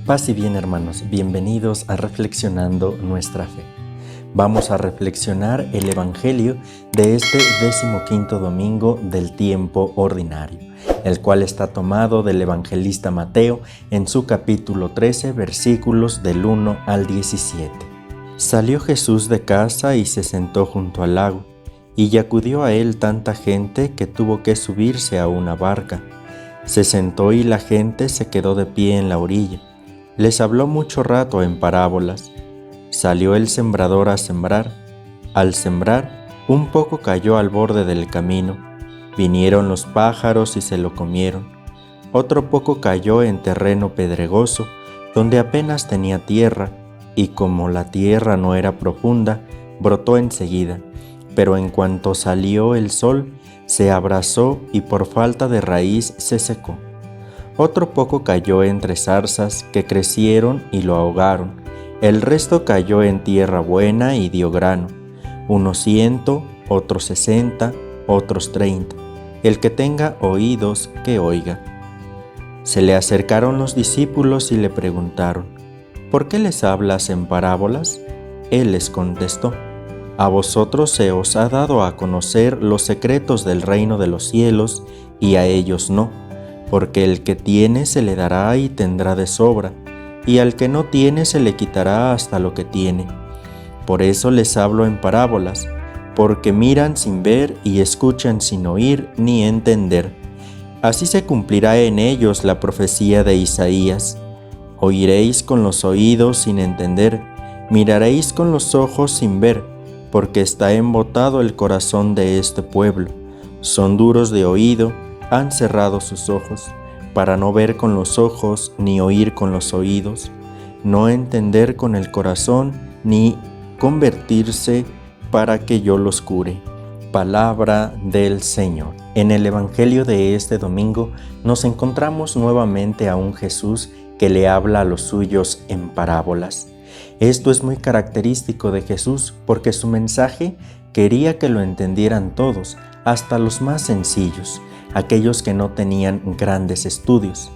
Paz y bien, hermanos, bienvenidos a Reflexionando Nuestra Fe. Vamos a reflexionar el Evangelio de este 15º domingo del tiempo ordinario, el cual está tomado del evangelista Mateo en su capítulo 13, versículos del 1 al 17. Salió Jesús de casa y se sentó junto al lago, y acudió a él tanta gente que tuvo que subirse a una barca. Se sentó y la gente se quedó de pie en la orilla. Les habló mucho rato en parábolas. Salió el sembrador a sembrar. Al sembrar, un poco cayó al borde del camino. Vinieron los pájaros y se lo comieron. Otro poco cayó en terreno pedregoso, donde apenas tenía tierra, y como la tierra no era profunda, brotó enseguida. Pero en cuanto salió el sol, se abrasó y por falta de raíz se secó. Otro poco cayó entre zarzas que crecieron y lo ahogaron. El resto cayó en tierra buena y dio grano, unos 100, otros 60, otros 30. El que tenga oídos, que oiga. Se le acercaron los discípulos y le preguntaron: ¿por qué les hablas en parábolas? Él les contestó: a vosotros se os ha dado a conocer los secretos del reino de los cielos, y a ellos no. Porque el que tiene se le dará y tendrá de sobra, y al que no tiene se le quitará hasta lo que tiene. Por eso les hablo en parábolas, porque miran sin ver y escuchan sin oír ni entender. Así se cumplirá en ellos la profecía de Isaías. Oiréis con los oídos sin entender, miraréis con los ojos sin ver, porque está embotado el corazón de este pueblo. Son duros de oído, han cerrado sus ojos, para no ver con los ojos, ni oír con los oídos, no entender con el corazón, ni convertirse para que yo los cure. Palabra del Señor. En el Evangelio de este domingo nos encontramos nuevamente a un Jesús que le habla a los suyos en parábolas. Esto es muy característico de Jesús porque su mensaje quería que lo entendieran todos, hasta los más sencillos, aquellos que no tenían grandes estudios.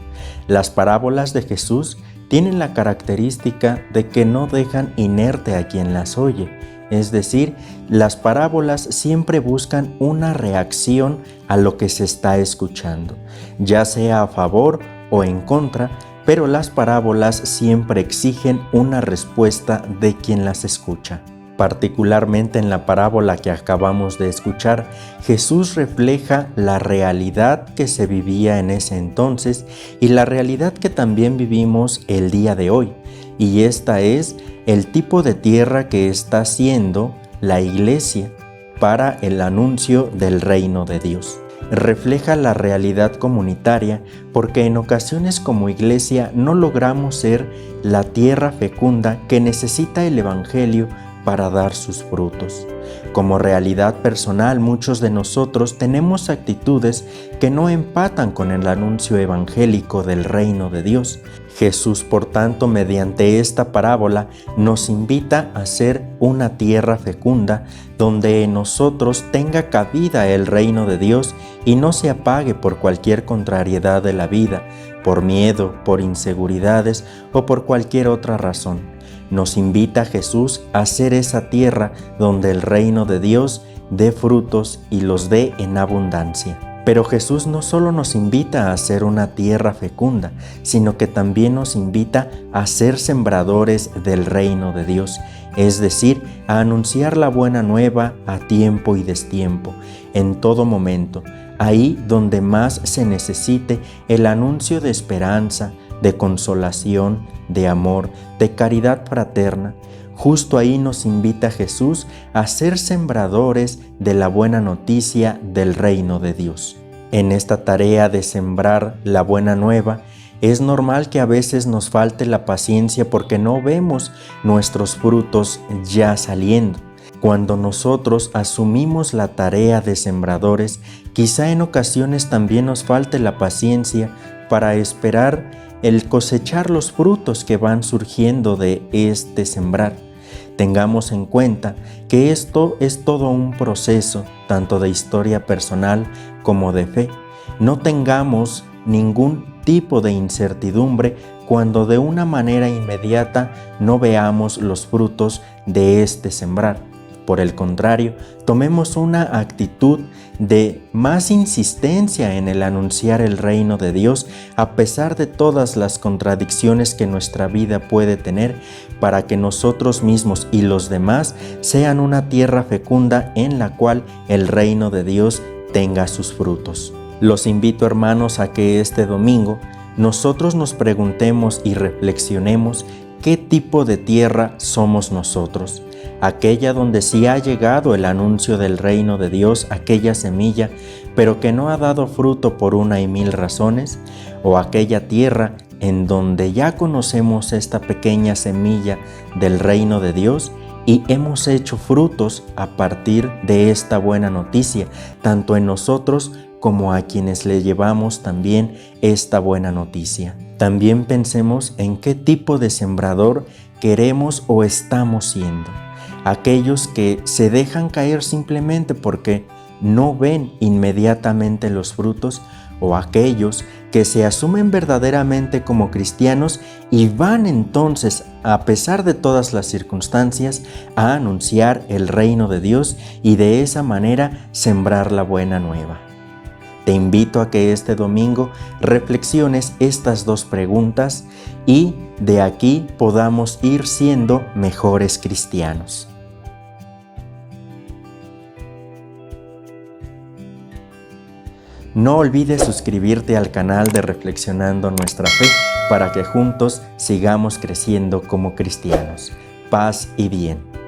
Las parábolas de Jesús tienen la característica de que no dejan inerte a quien las oye, es decir, las parábolas siempre buscan una reacción a lo que se está escuchando, ya sea a favor o en contra, pero las parábolas siempre exigen una respuesta de quien las escucha. Particularmente en la parábola que acabamos de escuchar, Jesús refleja la realidad que se vivía en ese entonces y la realidad que también vivimos el día de hoy. Y esta es el tipo de tierra que está haciendo la Iglesia para el anuncio del reino de Dios. Refleja la realidad comunitaria porque en ocasiones como Iglesia no logramos ser la tierra fecunda que necesita el Evangelio para dar sus frutos. Como realidad personal, muchos de nosotros tenemos actitudes que no empatan con el anuncio evangélico del reino de Dios. Jesús, por tanto, mediante esta parábola, nos invita a ser una tierra fecunda donde en nosotros tenga cabida el reino de Dios y no se apague por cualquier contrariedad de la vida, por miedo, por inseguridades o por cualquier otra razón. Nos invita Jesús a ser esa tierra donde el reino de Dios dé frutos y los dé en abundancia. Pero Jesús no solo nos invita a ser una tierra fecunda, sino que también nos invita a ser sembradores del reino de Dios, es decir, a anunciar la buena nueva a tiempo y destiempo, en todo momento, ahí donde más se necesite el anuncio de esperanza, de consolación, de amor, de caridad fraterna. Justo ahí nos invita Jesús a ser sembradores de la buena noticia del reino de Dios. En esta tarea de sembrar la buena nueva, es normal que a veces nos falte la paciencia porque no vemos nuestros frutos ya saliendo. Cuando nosotros asumimos la tarea de sembradores, quizá en ocasiones también nos falte la paciencia para esperar el cosechar los frutos que van surgiendo de este sembrar. Tengamos en cuenta que esto es todo un proceso, tanto de historia personal como de fe. No tengamos ningún tipo de incertidumbre cuando de una manera inmediata no veamos los frutos de este sembrar. Por el contrario, tomemos una actitud de más insistencia en el anunciar el reino de Dios a pesar de todas las contradicciones que nuestra vida puede tener, para que nosotros mismos y los demás sean una tierra fecunda en la cual el reino de Dios tenga sus frutos. Los invito, hermanos, a que este domingo nosotros nos preguntemos y reflexionemos qué tipo de tierra somos nosotros. Aquella donde sí ha llegado el anuncio del reino de Dios, aquella semilla, pero que no ha dado fruto por una y mil razones, o aquella tierra en donde ya conocemos esta pequeña semilla del reino de Dios y hemos hecho frutos a partir de esta buena noticia, tanto en nosotros como a quienes le llevamos también esta buena noticia. También pensemos en qué tipo de sembrador queremos o estamos siendo. Aquellos que se dejan caer simplemente porque no ven inmediatamente los frutos, o aquellos que se asumen verdaderamente como cristianos y van entonces, a pesar de todas las circunstancias, a anunciar el reino de Dios y de esa manera sembrar la buena nueva. Te invito a que este domingo reflexiones estas dos preguntas y de aquí podamos ir siendo mejores cristianos. No olvides suscribirte al canal de Reflexionando Nuestra Fe para que juntos sigamos creciendo como cristianos. Paz y bien.